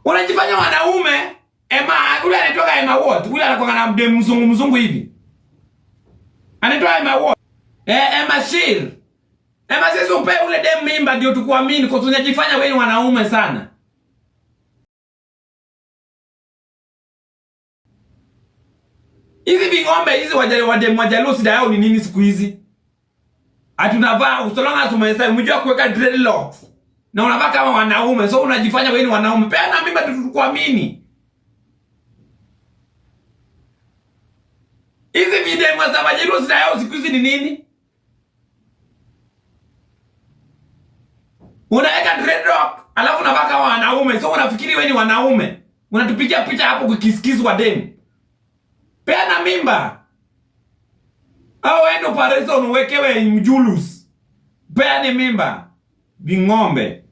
Unajifanya wanaume. Ule anatoka Emma Ward. Ule anakuwa na mdemu mzungu hivi. Anaitwa Emma Ward. Emma Shir. Emma sisi upe ule demu mimba ndio tukuamini kwa tunajifanya wewe ni wanaume sana. Hizi vingombe hizi wademu wajalusi da yao ni nini siku hizi? Atunavaa usolonga sumesa umejua kuweka dreadlocks. Na unavaa kama wanaume, so unajifanya wewe ni wanaume. Peana mimba tukuamini. Hizi videmu za wajalusi da yao siku hizi ni nini? Unaweka dreadlock, alafu unavaa kama wanaume, so unafikiri wewe ni wanaume. Unatupigia picha hapo kukisikizu wa demu. Peana mimba. Au endo parezo uwekewe mjulus. Peana mimba. Vingombe.